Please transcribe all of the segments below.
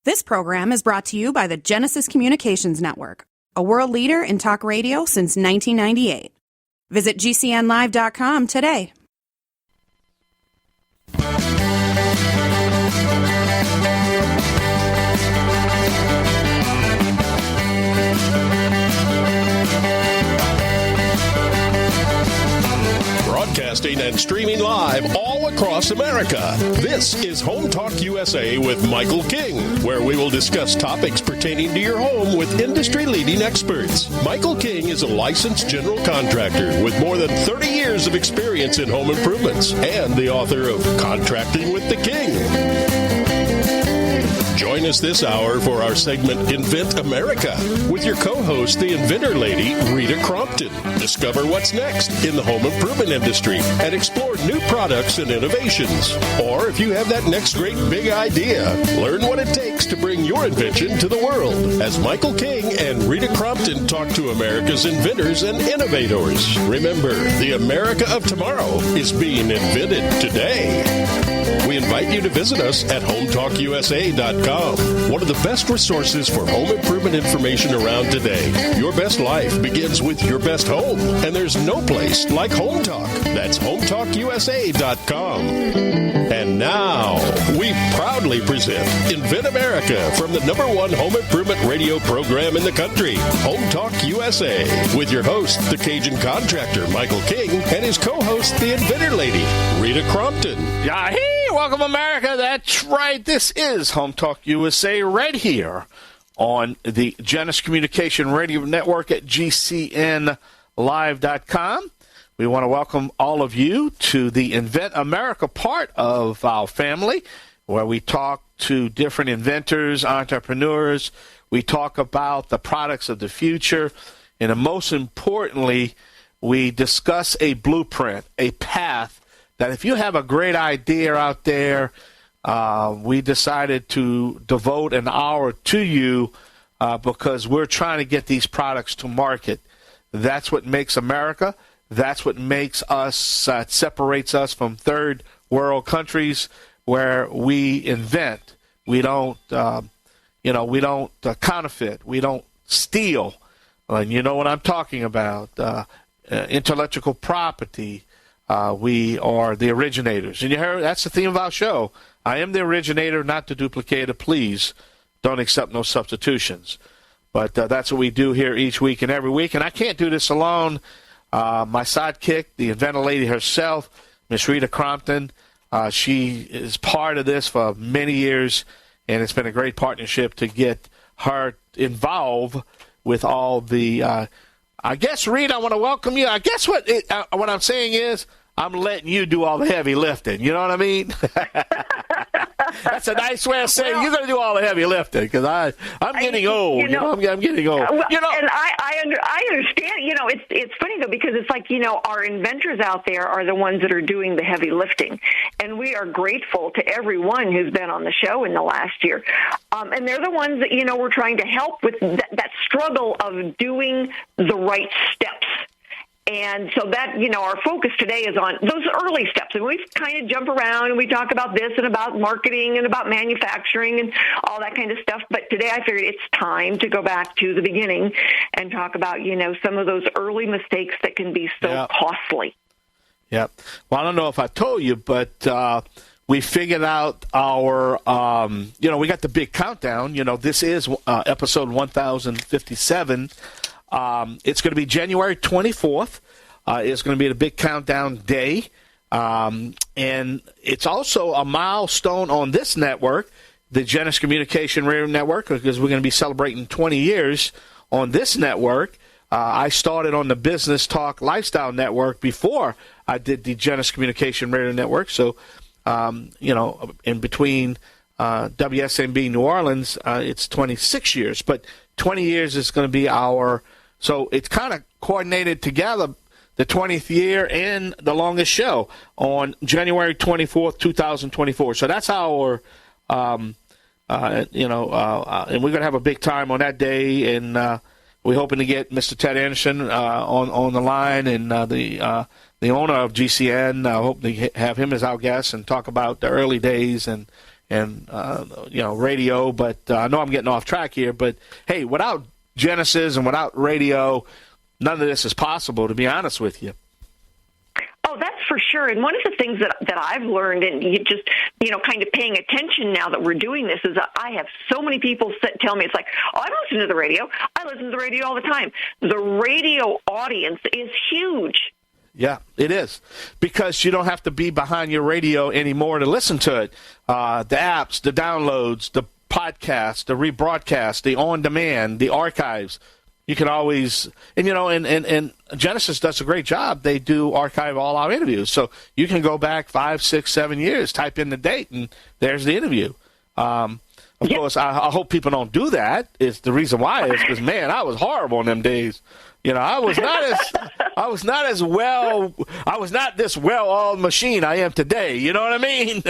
This program is brought to you by the Genesis Communications Network, a world leader in talk radio since 1998. Visit GCNlive.com today. Broadcasting and streaming live all across America. This is Home Talk USA with Michael King, where we will discuss topics pertaining to your home with industry-leading experts. Michael King is a licensed general contractor with more than 30 years of experience in home improvements and the author of Contracting with the King. Join us this hour for our segment Invent America with your co-host, the Inventor Lady, Rita Crompton. Discover what's next in the home improvement industry and explore new products and innovations. Or if you have that next great big idea, learn what it takes to bring your invention to the world. As Michael King and Rita Crompton talk to America's inventors and innovators. Remember, the America of tomorrow is being invented today. We invite you to visit us at HomeTalkUSA.com. One of the best resources for home improvement information around today. Your best life begins with your best home, and there's no place like Home Talk. That's HomeTalkUSA.com. And now, we proudly present Invent America from the #1 home improvement radio program in the country, Home Talk USA, with your host, the Cajun contractor, Michael King, and his co-host, the Inventor Lady, Rita Crompton. Yahoo! Welcome, America. That's right. This is Home Talk USA right here on the Genesis Communication Radio Network at GCNlive.com. We want to welcome all of you to the Invent America part of our family, where we talk to different inventors, entrepreneurs. We talk about the products of the future. And most importantly, we discuss a blueprint, a path that if you have a great idea out there, we decided to devote an hour to you because we're trying to get these products to market. That's what makes America. That's what makes us, separates us from third world countries where we invent. We don't, we don't counterfeit. We don't steal. You know what I'm talking about. Intellectual property. We are the originators. And you heard that's the theme of our show. I am the originator, not the duplicator. Please don't accept no substitutions. But that's what we do here each week and every week. And I can't do this alone. My sidekick, the Inventor Lady herself, Miss Rita Crompton, she is part of this for many years, and it's been a great partnership to get her involved with all the I guess, Rita, I want to welcome you. I guess what I'm saying is I'm letting you do all the heavy lifting. You know what I mean? That's a nice way of saying you're going to do all the heavy lifting because I'm getting old. I'm getting old. And I understand. It's funny, though, because it's like, our inventors out there are the ones that are doing the heavy lifting. And we are grateful to everyone who's been on the show in the last year. And they're the ones that, we're trying to help with that struggle of doing the right steps. And so that, our focus today is on those early steps. And we kind of jump around and we talk about this and about marketing and about manufacturing and all that kind of stuff. But today I figured it's time to go back to the beginning and talk about, some of those early mistakes that can be so costly. Yeah. Well, I don't know if I told you, but we figured out our, we got the big countdown. This is episode 1057. It's going to be January 24th. It's going to be the big countdown day. And it's also a milestone on this network, the Genesis Communication Radio Network, because we're going to be celebrating 20 years on this network. I started on the Business Talk Lifestyle Network before I did the Genesis Communication Radio Network. So, in between WSMB New Orleans, it's 26 years. But 20 years is going to be so it's kind of coordinated together, the 20th year and the longest show on January 24th, 2024. So that's our, and we're going to have a big time on that day. And we're hoping to get Mr. Ted Anderson on the line and the owner of GCN. I hope to have him as our guest and talk about the early days and radio. But I know I'm getting off track here. But hey, without Genesis and without radio, none of this is possible, to be honest with you. Oh, that's for sure. And one of the things that I've learned, and you just, kind of paying attention now that we're doing this, is that I have so many people tell me, it's like, oh, I don't listen to the radio. I listen to the radio all the time. The radio audience is huge. Yeah, it is, because you don't have to be behind your radio anymore to listen to it. The apps, the downloads, the podcasts, the rebroadcast, the on-demand, the archives. You can always, and Genesis does a great job. They do archive all our interviews. So you can go back 5, 6, 7 years, type in the date, and there's the interview. Of course, I hope people don't do that. It's the reason why is because, man, I was horrible in them days. I was not this well-oiled machine I am today. You know what I mean?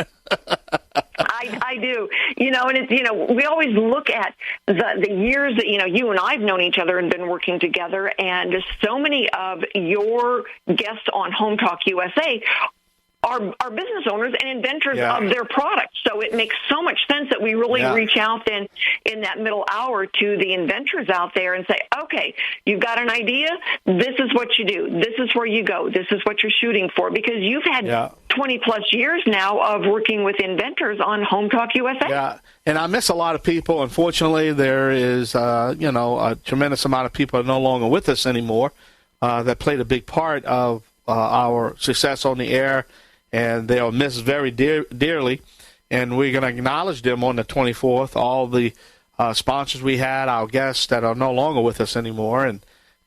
I do. And it's, we always look at the years that, you and I've known each other and been working together, and so many of your guests on Home Talk USA are business owners and inventors of their products. So it makes so much sense that we really reach out then in that middle hour to the inventors out there and say, okay, you've got an idea. This is what you do. This is where you go. This is what you're shooting for, because you've had 20 plus years now of working with inventors on Home Talk USA. Yeah. And I miss a lot of people. Unfortunately, there is, a tremendous amount of people no longer with us anymore that played a big part of our success on the air. And they'll miss very dearly, and we're going to acknowledge them on the 24th. All the sponsors we had, our guests that are no longer with us anymore,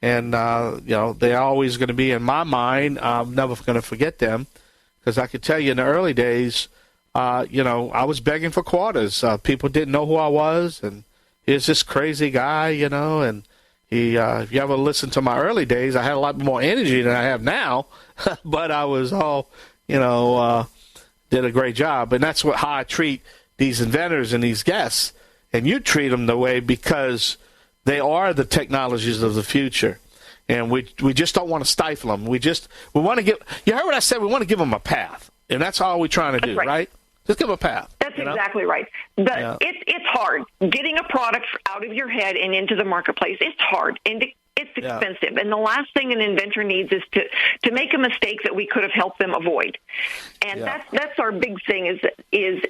and they're always going to be in my mind. I'm never going to forget them, because I could tell you in the early days, I was begging for quarters. People didn't know who I was, and here's this crazy guy, and he. If you ever listen to my early days, I had a lot more energy than I have now, but I was all. Did a great job. And that's how I treat these inventors and these guests. And you treat them the way, because they are the technologies of the future. And we just don't want to stifle them. We want to give, you heard what I said, we want to give them a path. And that's all we're trying to do, right? Just give them a path. That's exactly right. It's hard. Getting a product out of your head and into the marketplace, it's hard. And it's expensive. And the last thing an inventor needs is to make a mistake that we could have helped them avoid. And that's our big thing is here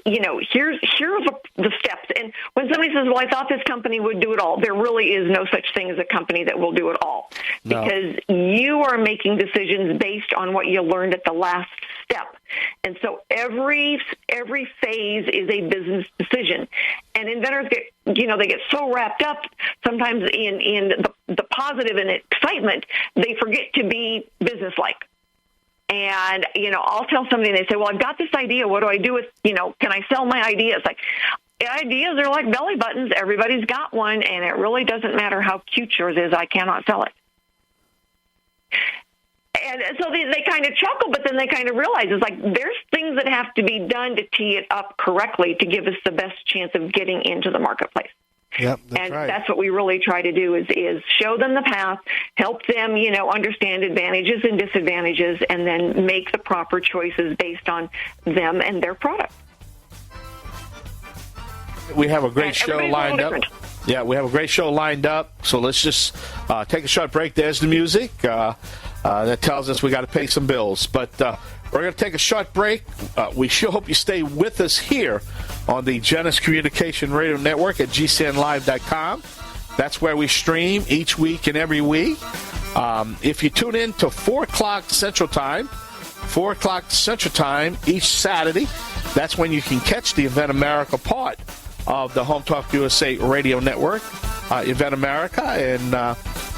are the steps. And when somebody says, well, I thought this company would do it all, there really is no such thing as a company that will do it all. No. Because you are making decisions based on what you learned at the last step. And so every phase is a business decision. And inventors get so wrapped up sometimes in the positive and excitement, they forget to be businesslike. And, I'll tell somebody and they say, well, I've got this idea. What do I do with, can I sell my idea? It's like, ideas are like belly buttons. Everybody's got one, and it really doesn't matter how cute yours is. I cannot sell it. And so they kind of chuckle, but then they kind of realize it's like there's things that have to be done to tee it up correctly to give us the best chance of getting into the marketplace. Yep, that's right. That's what we really try to do is show them the path, help them, understand advantages and disadvantages, and then make the proper choices based on them and their product. We have a great show lined up. Yeah, we have a great show lined up. So let's just take a short break. There's the music. That tells us we got to pay some bills. But we're going to take a short break. We sure hope you stay with us here on the Genesis Communication Radio Network at GCNlive.com. That's where we stream each week and every week. If you tune in to 4 o'clock Central Time each Saturday, that's when you can catch the Invent America part of the Home Talk USA Radio Network, Invent America.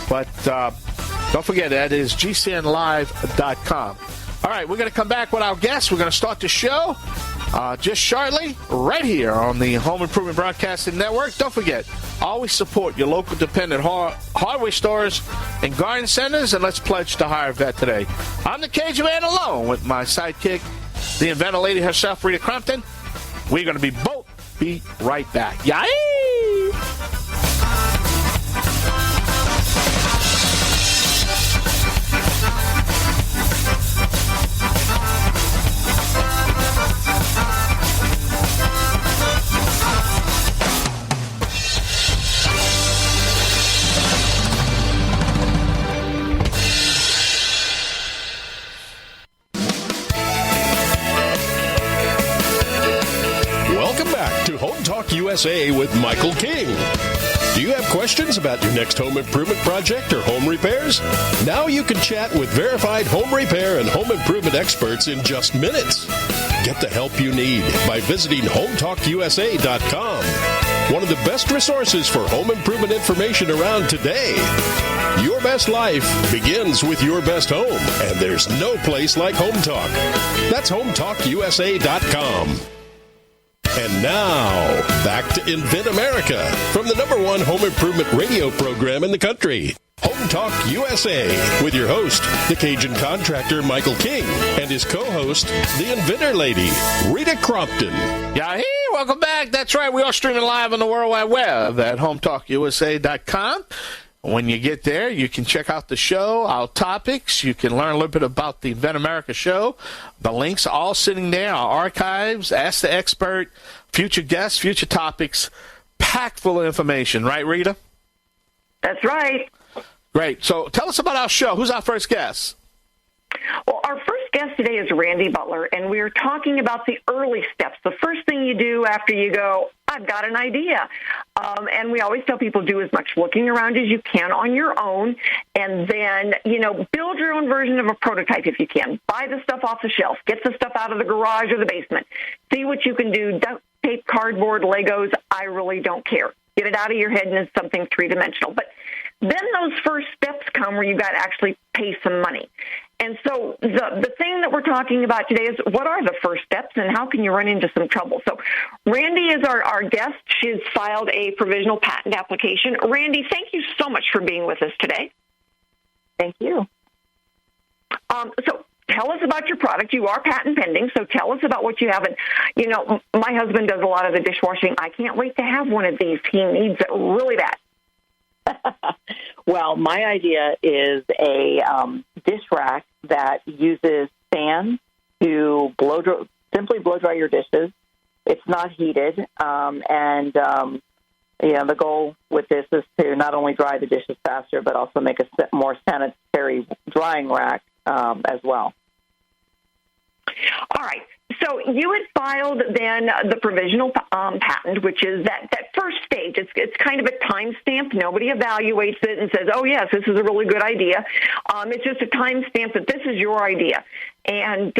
But don't forget, that is GCNlive.com. All right, we're going to come back with our guests. We're going to start the show just shortly right here on the Home Improvement Broadcasting Network. Don't forget, always support your local dependent hardware stores and garden centers, and let's pledge to hire a vet today. I'm the Cajun Man alone with my sidekick, the Inventor Lady herself, Rita Crompton. We're going to be right back. Yay! USA with Michael King. Do you have questions about your next home improvement project or home repairs? Now you can chat with verified home repair and home improvement experts in just minutes. Get the help you need by visiting HomeTalkUSA.com. One of the best resources for home improvement information around today. Your best life begins with your best home, and there's no place like Home Talk. That's HomeTalkUSA.com. And now, back to Invent America from the #1 home improvement radio program in the country. Home Talk USA with your host, the Cajun contractor Michael King, and his co-host, the Inventor Lady, Rita Crompton. Yeah, hey, welcome back. That's right. We are streaming live on the World Wide Web at HomeTalkUSA.com. When you get there, you can check out the show, our topics. You can learn a little bit about the Invent America show. The links are all sitting there, our archives, Ask the Expert, future guests, future topics, packed full of information. Right, Rita? That's right. Great. So tell us about our show. Who's our first guest? Well, our first guest today is Randi Butler, and we are talking about the early steps, the first thing you do after you go, I've got an idea. And we always tell people do as much looking around as you can on your own, and then, build your own version of a prototype if you can. Buy the stuff off the shelf. Get the stuff out of the garage or the basement. See what you can do. Duct tape, cardboard, Legos. I really don't care. Get it out of your head and it's something three-dimensional. But then those first steps come where you've got to actually pay some money. And so the thing that we're talking about today is what are the first steps and how can you run into some trouble? So Randi is our guest. She's filed a provisional patent application. Randi, thank you so much for being with us today. Thank you. So tell us about your product. You are patent pending, so tell us about what you have. And, my husband does a lot of the dishwashing. I can't wait to have one of these. He needs it really bad. Well, my idea is a dish rack that uses fans to simply blow dry your dishes. It's not heated, the goal with this is to not only dry the dishes faster, but also make a more sanitary drying rack as well. All right. So you had filed then the provisional patent, which is that first stage. It's kind of a timestamp. Nobody evaluates it and says, oh, yes, this is a really good idea. It's just a timestamp that this is your idea. And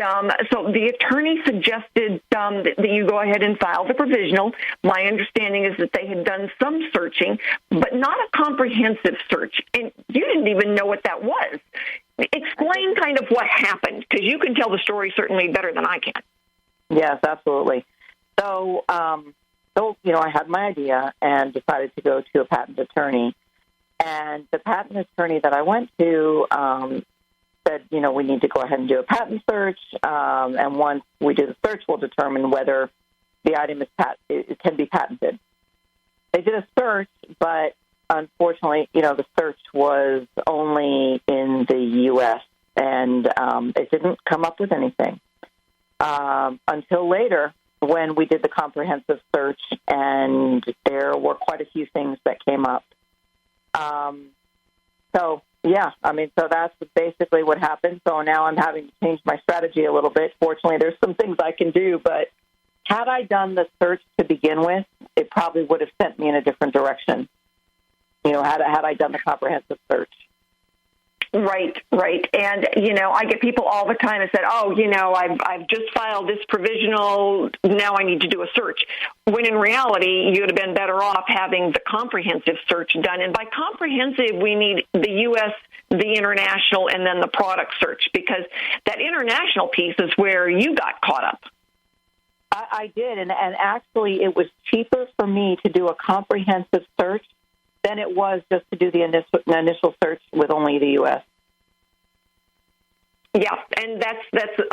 so the attorney suggested that you go ahead and file the provisional. My understanding is that they had done some searching, but not a comprehensive search. And you didn't even know what that was. Explain kind of what happened, because you can tell the story certainly better than I can. Yes, absolutely. So, I had my idea and decided to go to a patent attorney. And the patent attorney that I went to said, we need to go ahead and do a patent search. And once we do the search, we'll determine whether the item it can be patented. They did a search, but unfortunately, the search was only in the U.S., and it didn't come up with anything. Until later, when we did the comprehensive search, and there were quite a few things that came up. So that's basically what happened. So now I'm having to change my strategy a little bit. Fortunately, there's some things I can do, but had I done the search to begin with, it probably would have sent me in a different direction. Had I done the comprehensive search. Right. And, I get people all the time that said, I've just filed this provisional, now I need to do a search. When in reality, you would have been better off having the comprehensive search done. And by comprehensive, we need the U.S., the international, and then the product search, because that international piece is where you got caught up. I did, and actually it was cheaper for me to do a comprehensive search than it was just to do the initial search with only the U.S. Yeah, and that's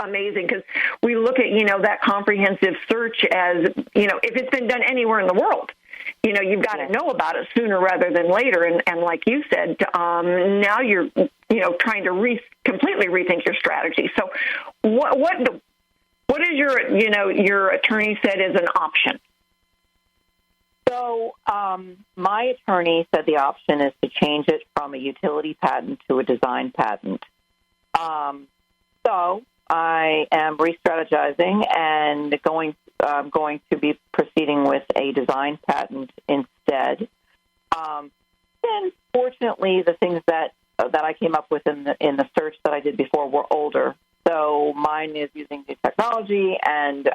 amazing, because we look at, that comprehensive search as, if it's been done anywhere in the world, you've got to know about it sooner rather than later. And like you said, now you're, trying to completely rethink your strategy. So what is your attorney said is an option? So my attorney said the option is to change it from a utility patent to a design patent. So I am re-strategizing and going going to be proceeding with a design patent instead. And fortunately, the things that I came up with in the search that I did before were older. So mine is using new technology, and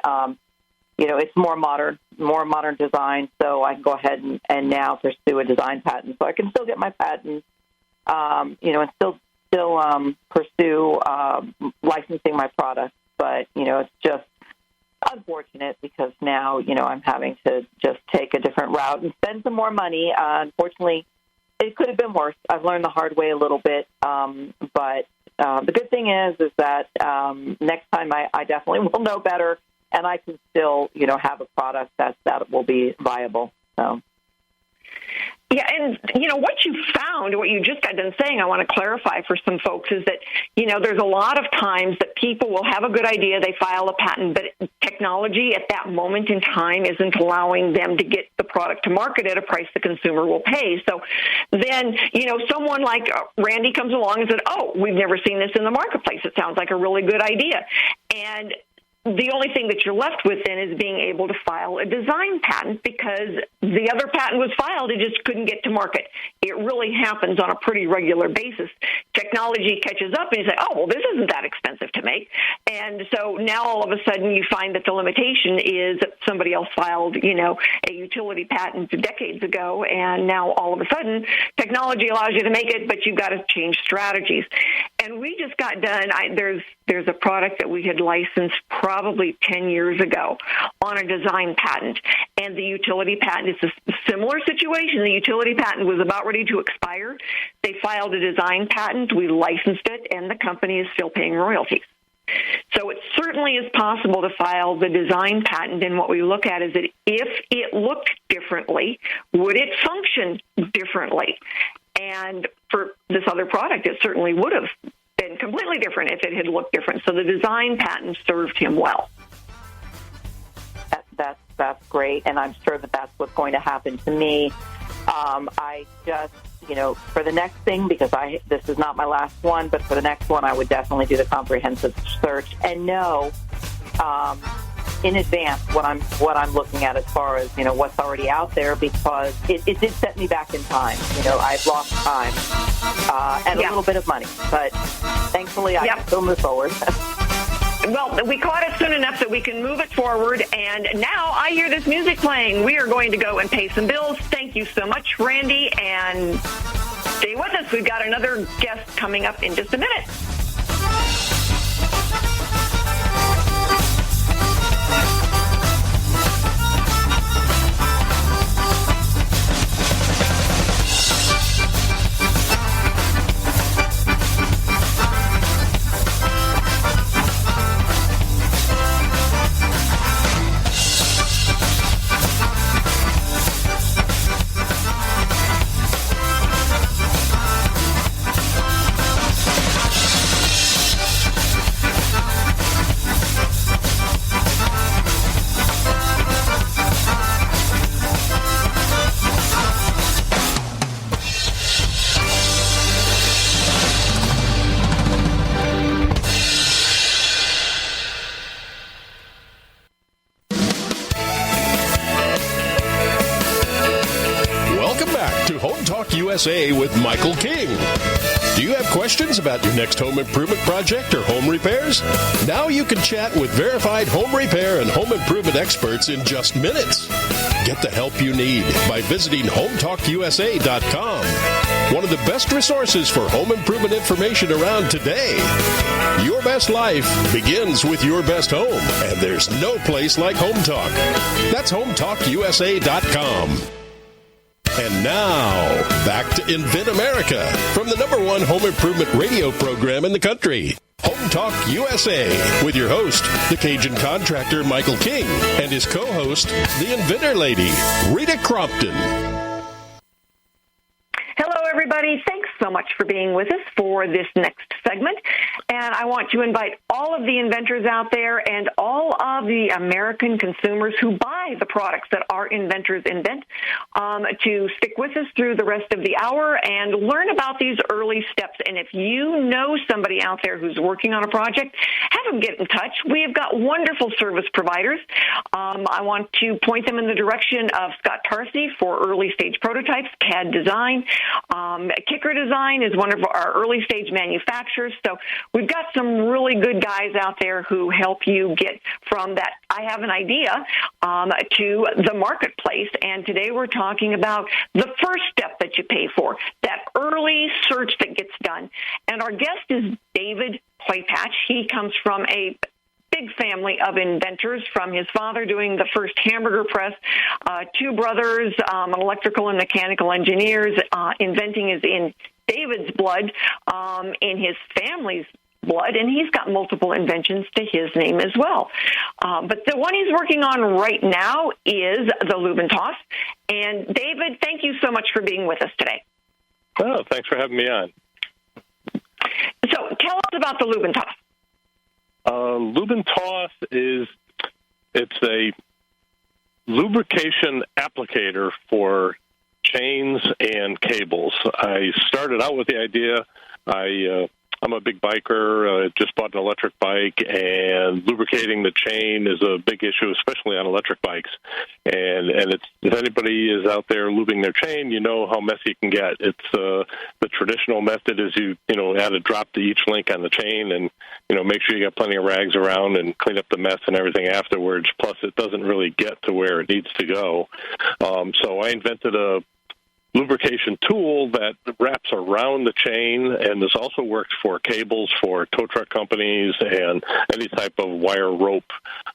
it's more modern design. So I can go ahead and now pursue a design patent. So I can still get my patent, and still pursue licensing my product. But it's just unfortunate because now I'm having to just take a different route and spend some more money. Unfortunately, it could have been worse. I've learned the hard way a little bit, but the good thing is that next time I definitely will know better, and I can still have a product that will be viable. So. Yeah, and, what you found, what you just got done saying, I want to clarify for some folks, is that, there's a lot of times that people will have a good idea, they file a patent, but technology at that moment in time isn't allowing them to get the product to market at a price the consumer will pay. So then, someone like Randi comes along and said, oh, we've never seen this in the marketplace. It sounds like a really good idea. And the only thing that you're left with then is being able to file a design patent because the other patent was filed, it just couldn't get to market. It really happens on a pretty regular basis. Technology catches up and you say, oh, well, this isn't that expensive to make. And so now all of a sudden you find that the limitation is that somebody else filed, a utility patent decades ago, and now all of a sudden technology allows you to make it, but you've got to change strategies. And we just got done, there's a product that we had licensed probably 10 years ago on a design patent, and the utility patent is a similar situation. The utility patent was about ready to expire. They filed a design patent, we licensed it, and the company is still paying royalties. So it certainly is possible to file the design patent, and what we look at is that if it looked differently, would it function differently? And for this other product, it certainly would have been completely different if it had looked different. So the design patent served him well. That's great, and I'm sure that's what's going to happen to me. I just, for the next thing, because this is not my last one, but for the next one, I would definitely do the comprehensive search and know in advance what I'm looking at as far as what's already out there, because it did set me back in time. I've lost time and a little bit of money, but thankfully I can still move forward. Well, we caught it soon enough that we can move it forward, and now I hear this music playing. We are going to go and pay some bills. Thank you so much, Randi, and stay with us. We've got another guest coming up in just a minute. USA with Michael King. Do you have questions about your next home improvement project or home repairs? Now you can chat with verified home repair and home improvement experts in just minutes. Get the help you need by visiting HomeTalkUSA.com. One of the best resources for home improvement information around today. Your best life begins with your best home, and there's no place like Home Talk. That's HomeTalkUSA.com. And now, back to Invent America from the #1 home improvement radio program in the country. Home Talk USA with your host, the Cajun contractor Michael King, and his co-host, the Inventor Lady, Rita Crompton. Hello, everybody. Thanks so much for being with us for this next segment. And I want to invite all of the inventors out there and all of the American consumers who buy the products that our inventors invent to stick with us through the rest of the hour and learn about these early steps. And if you know somebody out there who's working on a project, have them get in touch. We have got wonderful service providers. I want to point them in the direction of Scott Tarsi for early-stage prototypes, CAD design. Kicker Design is one of our early-stage manufacturers. So we've got some really good guys out there who help you get from that, I have an idea, to the marketplace. And today we're talking about the first step that you pay for, that early search that gets done. And our guest is David Klapatch. He comes from a big family of inventors, from his father doing the first hamburger press, two brothers, electrical and mechanical engineers. Inventing is in David's blood, in his family's blood, and he's got multiple inventions to his name as well. But the one he's working on right now is the Lube Toss. And David, thank you so much for being with us today. Oh, thanks for having me on. So tell us about the Lube Toss. Lube Toss it's a lubrication applicator for chains and cables. I started out with the idea. I'm a big biker, just bought an electric bike, and lubricating the chain is a big issue, especially on electric bikes. And if anybody is out there lubing their chain, you know how messy it can get. It's the traditional method is you add a drop to each link on the chain, and make sure you got plenty of rags around and clean up the mess and everything afterwards. Plus, it doesn't really get to where it needs to go. So I invented a lubrication tool that wraps around the chain, and this also works for cables for tow truck companies and any type of wire rope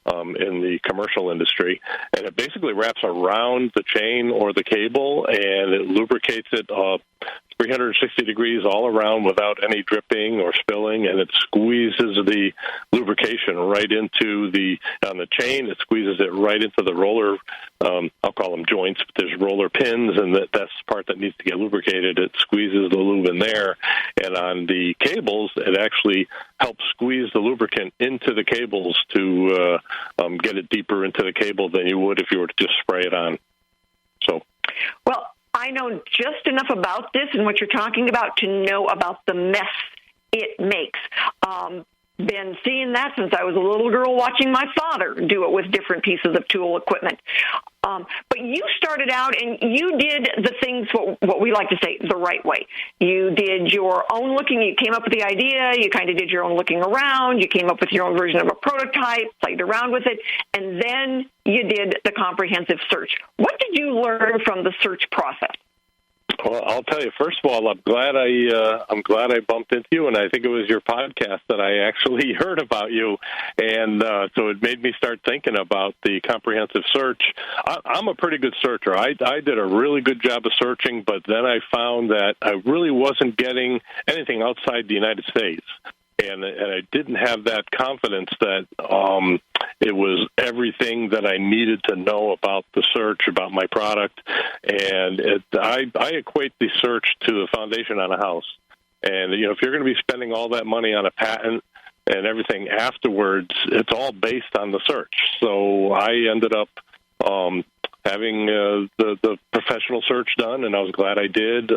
in the commercial industry. And it basically wraps around the chain or the cable, and it lubricates it 360 degrees all around without any dripping or spilling, and it squeezes the lubrication right into on the chain. It squeezes it right into the roller, I'll call them joints, but there's roller pins, and that's the part that needs to get lubricated. It squeezes the lube in there, and on the cables, it actually helps squeeze the lubricant into the cables to get it deeper into the cable than you would if you were to just spray it on. Well, I know just enough about this and what you're talking about to know about the mess it makes. Been seeing that since I was a little girl watching my father do it with different pieces of tool equipment. But you started out and you did the things, what we like to say, the right way. You did your own looking. You came up with the idea. You kind of did your own looking around. You came up with your own version of a prototype, played around with it, and then you did the comprehensive search. What did you learn from the search process? Well, I'll tell you, first of all, I'm glad I bumped into you, and I think it was your podcast that I actually heard about you, and so it made me start thinking about the comprehensive search. I'm a pretty good searcher. I did a really good job of searching, but then I found that I really wasn't getting anything outside the United States. And I didn't have that confidence that it was everything that I needed to know about the search, about my product. And I equate the search to the foundation on a house. And, if you're going to be spending all that money on a patent and everything afterwards, it's all based on the search. So I ended up having the professional search done, and I was glad I did.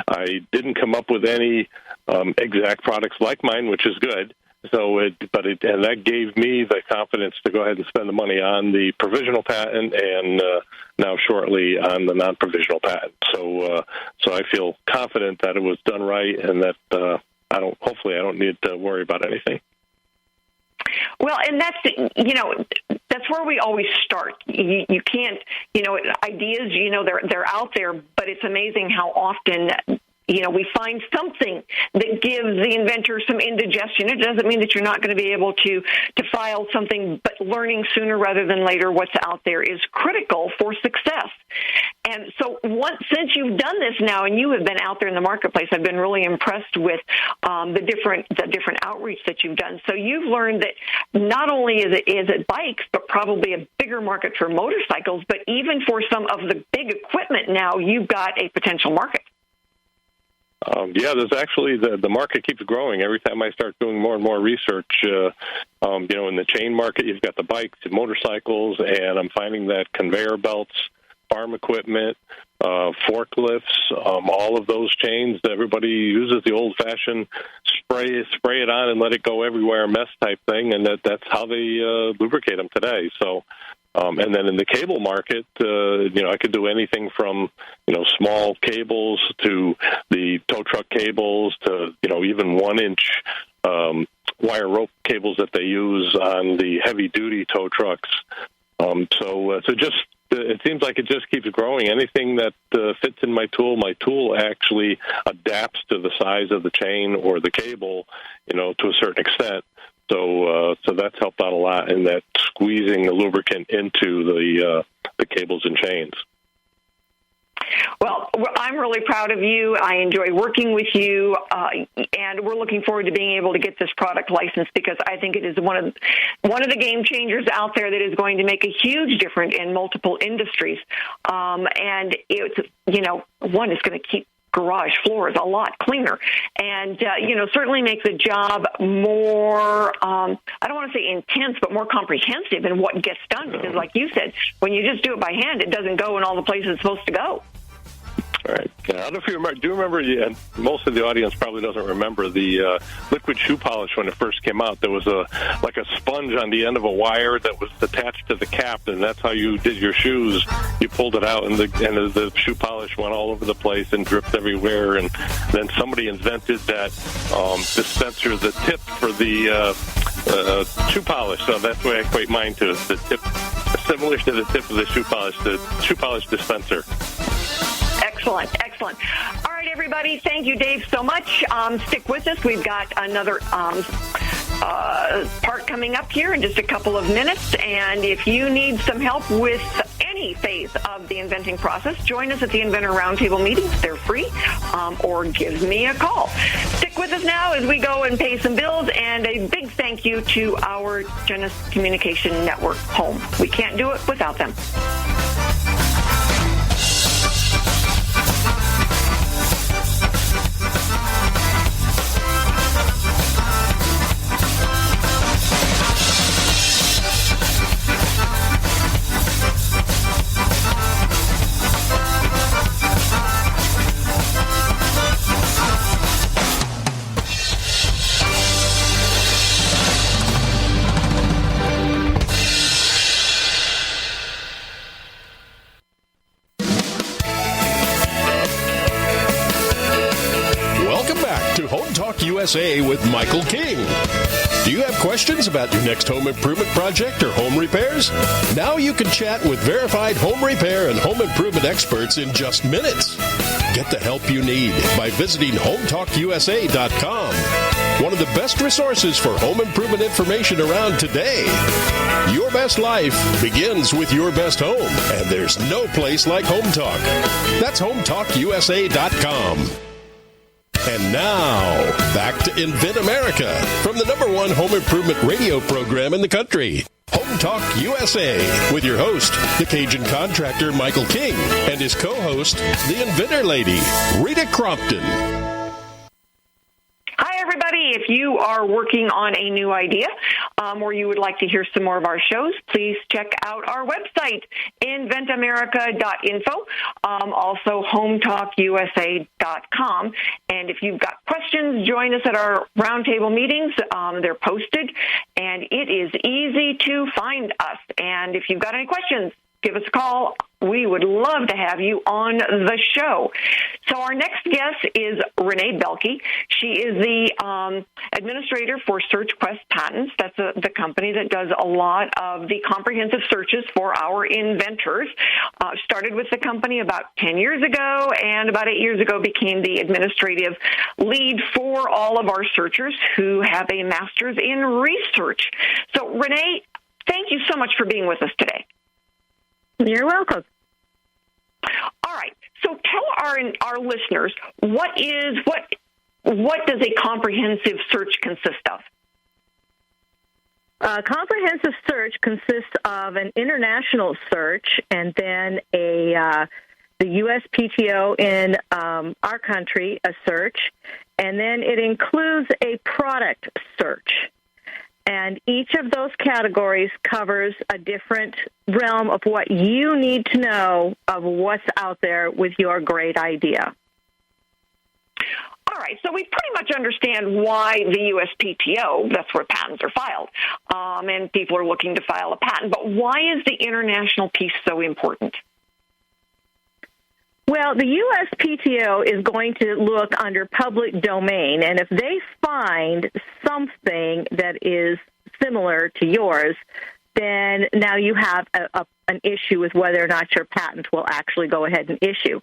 I didn't come up with any exact products like mine, which is good. So, and that gave me the confidence to go ahead and spend the money on the provisional patent, and now shortly on the non-provisional patent. So I feel confident that it was done right, and that hopefully I don't need to worry about anything. Well, and that's where we always start. You can't, ideas, they're out there, but it's amazing how often, we find something that gives the inventor some indigestion. It doesn't mean that you're not going to be able to file something, but learning sooner rather than later what's out there is critical for success. And so since you've done this now and you have been out there in the marketplace, I've been really impressed with the different outreach that you've done. So you've learned that not only is it bikes, but probably a bigger market for motorcycles, but even for some of the big equipment now, you've got a potential market. There's actually the market keeps growing. Every time I start doing more and more research, in the chain market, you've got the bikes and motorcycles, and I'm finding that conveyor belts, farm equipment, forklifts, all of those chains, everybody uses the old-fashioned spray it on and let it go everywhere mess type thing, and that's how they lubricate them today. So. And then in the cable market, I could do anything from, small cables to the tow truck cables to, even 1-inch wire rope cables that they use on the heavy-duty tow trucks. It seems like it just keeps growing. Anything that fits in my tool actually adapts to the size of the chain or the cable, to a certain extent. So that's helped out a lot in that squeezing the lubricant into the cables and chains. Well, I'm really proud of you. I enjoy working with you, and we're looking forward to being able to get this product licensed because I think it is one of the game changers out there that is going to make a huge difference in multiple industries. And it's one is going to keep garage floors a lot cleaner and, certainly make the job more, I don't want to say intense, but more comprehensive in what gets done. Because like you said, when you just do it by hand, it doesn't go in all the places it's supposed to go. All right. I don't know if you remember. Do you remember? And most of the audience probably doesn't remember the liquid shoe polish when it first came out. There was a sponge on the end of a wire that was attached to the cap, and that's how you did your shoes. You pulled it out, and the shoe polish went all over the place and dripped everywhere. And then somebody invented that dispenser, the tip for the shoe polish. So that's the way I equate mine to the tip, similar to the tip of the shoe polish dispenser. Excellent. All right, everybody. Thank you, Dave, so much. Stick with us. We've got another part coming up here in just a couple of minutes. And if you need some help with any phase of the inventing process, join us at the Inventor Roundtable meetings. They're free, or give me a call. Stick with us now as we go and pay some bills. And a big thank you to our Genesis Communication Network home. We can't do it without them. USA with Michael King. Do you have questions about your next home improvement project or home repairs? Now you can chat with verified home repair and home improvement experts in just minutes. Get the help you need by visiting HomeTalkUSA.com. One of the best resources for home improvement information around today. Your best life begins with your best home, and there's no place like Home Talk. That's HomeTalkUSA.com. And now, back to Invent America from the #1 home improvement radio program in the country. Home Talk USA with your host, the Cajun contractor Michael King, and his co-host, the Inventor Lady, Rita Crompton. Hi, everybody. If you are working on a new idea or you would like to hear some more of our shows, please check out our website, inventamerica.info, also HomeTalkUSA.com. And if you've got questions, join us at our roundtable meetings. They're posted, and it is easy to find us. And if you've got any questions, give us a call. We would love to have you on the show. So our next guest is Rennae Beilke. She is the administrator for SearchQuest Patents. That's the company that does a lot of the comprehensive searches for our inventors. Started with the company about 10 years ago, and about 8 years ago became the administrative lead for all of our searchers who have a master's in research. So Rennae, thank you so much for being with us today. You're welcome. All right. So tell our listeners what does a comprehensive search consist of? A comprehensive search consists of an international search and then a the USPTO in our country a search, and then it includes a product search. And each of those categories covers a different realm of what you need to know of what's out there with your great idea. All right, so we pretty much understand why the USPTO, that's where patents are filed, and people are looking to file a patent. But why is the international piece so important? Well, the USPTO is going to look under public domain, and if they find something that is similar to yours, then now you have an issue with whether or not your patent will actually go ahead and issue.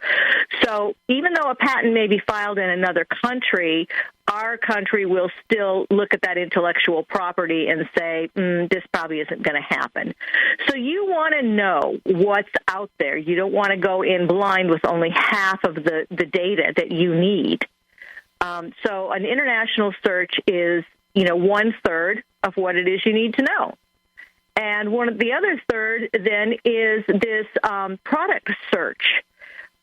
So even though a patent may be filed in another country, our country will still look at that intellectual property and say, this probably isn't going to happen. So you want to know what's out there. You don't want to go in blind with only half of the data that you need. So an international search is, 1/3 of what it is you need to know. And the other third then is this product search.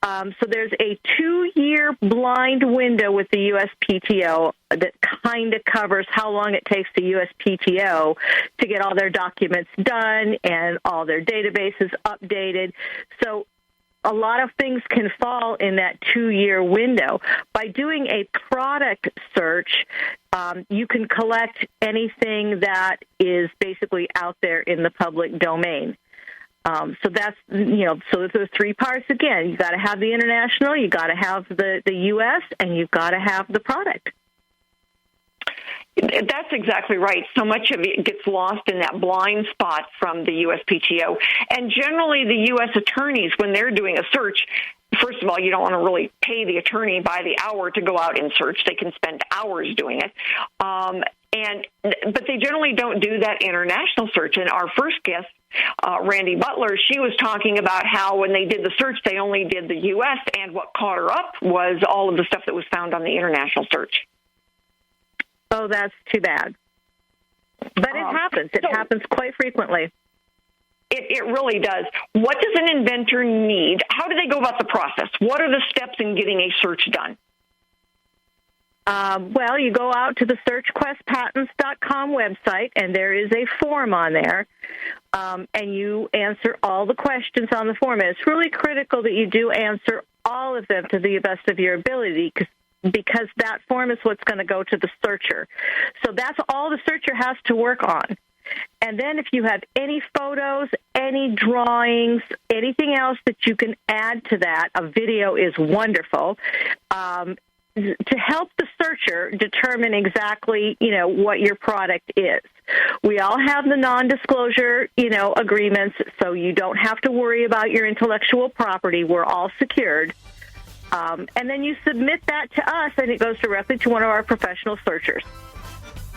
So there's a 2-year blind window with the USPTO that kind of covers how long it takes the USPTO to get all their documents done and all their databases updated. So a lot of things can fall in that 2-year window. By doing a product search, you can collect anything that is basically out there in the public domain. So that's, so there's 3 parts again. You've got to have the international, you've got to have the U.S., and you've got to have the product. That's exactly right. So much of it gets lost in that blind spot from the USPTO. And generally, the U.S. attorneys, when they're doing a search, first of all, you don't want to really pay the attorney by the hour to go out and search. They can spend hours doing it. But they generally don't do that international search. And our first guest, Randi Butler, she was talking about how when they did the search, they only did the U.S., and what caught her up was all of the stuff that was found on the international search. Oh, that's too bad. But it happens. It happens quite frequently. It really does. What does an inventor need? How do they go about the process? What are the steps in getting a search done? Well, you go out to the searchquestpatents.com website, and there is a form on there, and you answer all the questions on the form. And it's really critical that you do answer all of them to the best of your ability, because that form is what's going to go to the searcher. So that's all the searcher has to work on. And then if you have any photos, any drawings, anything else that you can add to that, a video is wonderful, to help the searcher determine exactly, what your product is. We all have the non-disclosure, agreements, so you don't have to worry about your intellectual property. We're all secured. And then you submit that to us, and it goes directly to one of our professional searchers.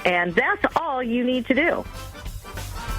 And that's all you need to do.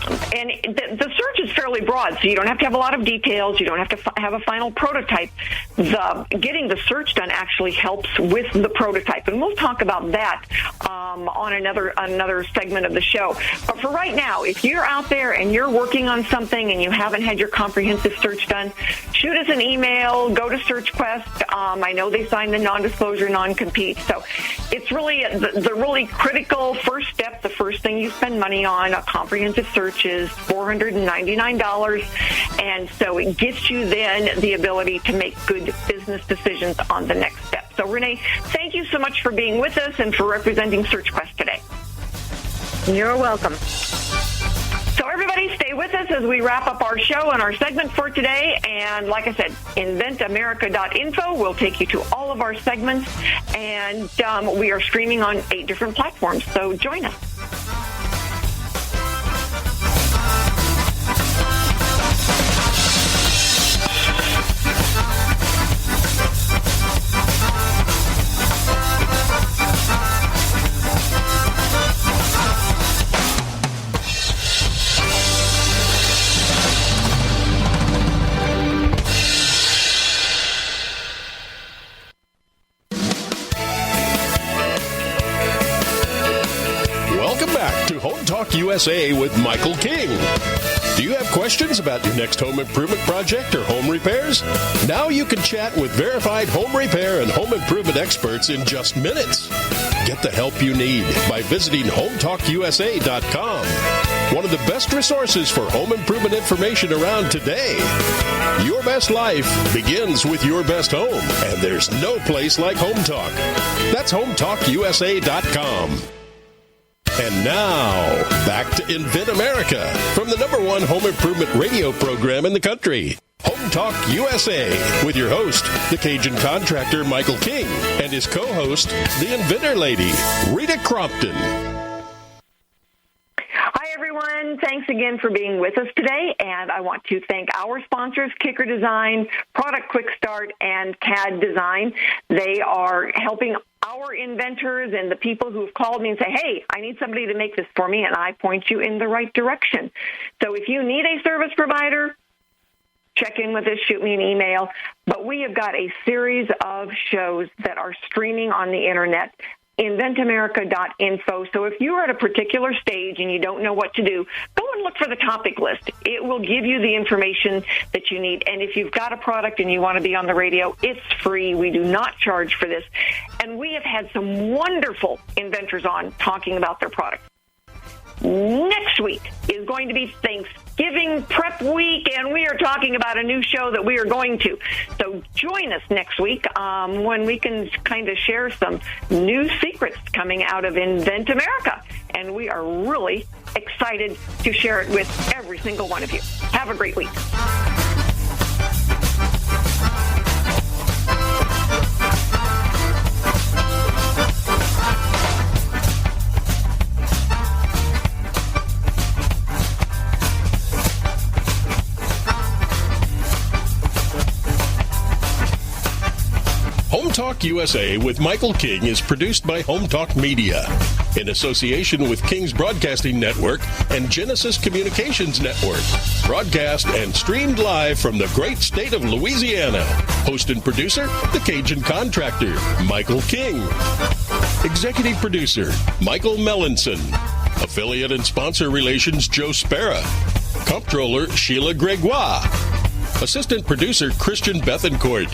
And the search is fairly broad, so you don't have to have a lot of details. You don't have to have a final prototype. Getting the search done actually helps with the prototype, and we'll talk about that on another segment of the show. But for right now, if you're out there and you're working on something and you haven't had your comprehensive search done, shoot us an email, go to SearchQuest. I know they signed the non-disclosure, non-compete. So it's really the really critical first step, the first thing you spend money on. A comprehensive search is $499, and so it gets you then the ability to make good business decisions on the next step. So, Rennae, thank you so much for being with us and for representing SearchQuest today. You're welcome. So, everybody, stay with us as we wrap up our show and our segment for today. And like I said, inventamerica.info will take you to all of our segments, and we are streaming on 8 different platforms, so join us. Welcome back to Home Talk USA with Michael King. Do you have questions about your next home improvement project or home repairs? Now you can chat with verified home repair and home improvement experts in just minutes. Get the help you need by visiting HomeTalkUSA.com. One of the best resources for home improvement information around today. Your best life begins with your best home, and there's no place like Home Talk. That's HomeTalkUSA.com. And now, back to Invent America from the #1 home improvement radio program in the country. Home Talk USA with your host, the Cajun contractor Michael King, and his co-host, the Inventor Lady, Rita Crompton. Hi, everyone. Thanks again for being with us today. And I want to thank our sponsors, Kicker Design, Product Quick Start, and CAD Design. They are helping our inventors and the people who have called me and say, hey, I need somebody to make this for me, and I point you in the right direction. So if you need a service provider, check in with us, shoot me an email. But we have got a series of shows that are streaming on the Internet, inventamerica.info. So if you're at a particular stage and you don't know what to do, go and look for the topic list. It will give you the information that you need. And if you've got a product and you want to be on the radio, it's free. We do not charge for this. And we have had some wonderful inventors on talking about their products. Next week is going to be Thanksgiving prep week, and we are talking about a new show that we are going to. So join us next week when we can kind of share some new secrets coming out of Invent America. And we are really excited to share it with every single one of you. Have a great week. Home Talk USA with Michael King is produced by Home Talk Media in association with King's Broadcasting Network and Genesis Communications Network. Broadcast and streamed live from the great state of Louisiana. Host and producer, the Cajun contractor, Michael King. Executive producer, Michael Mellinson. Affiliate and sponsor relations, Joe Spera. Comptroller, Sheila Gregoire. Assistant producer, Christian Bethencourt.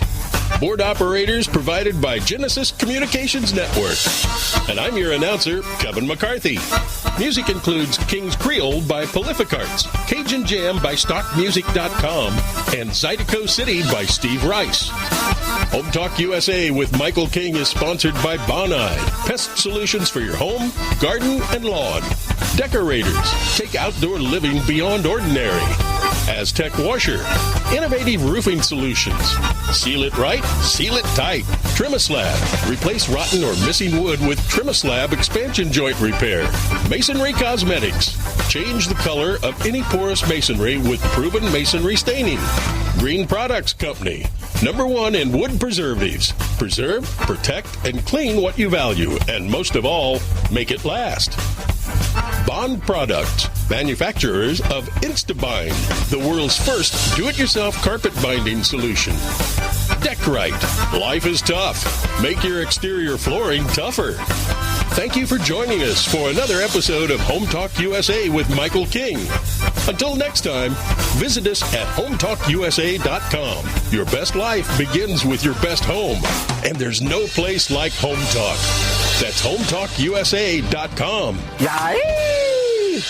Board operators provided by Genesis Communications Network. And I'm your announcer, Kevin McCarthy. Music includes King's Creole by Prolific Arts, Cajun Jam by StockMusic.com, and Zydeco City by Steve Rice. Home Talk USA with Michael King is sponsored by Bonide, pest solutions for your home, garden, and lawn. Decorators, take outdoor living beyond ordinary. Aztec Washer, innovative roofing solutions. Seal it right, seal it tight. Trimislab, replace rotten or missing wood with Trimislab expansion joint repair. Masonry Cosmetics, change the color of any porous masonry with proven masonry staining. Green Products Company, #1 in wood preservatives. Preserve, protect, and clean what you value, and most of all, make it last. Bond Products, manufacturers of InstaBind, the world's first do-it-yourself carpet binding solution. Deckrite, life is tough. Make your exterior flooring tougher. Thank you for joining us for another episode of Home Talk USA with Michael King. Until next time, visit us at HomeTalkUSA.com. Your best life begins with your best home, and there's no place like Home Talk. That's HomeTalkUSA.com. Yay!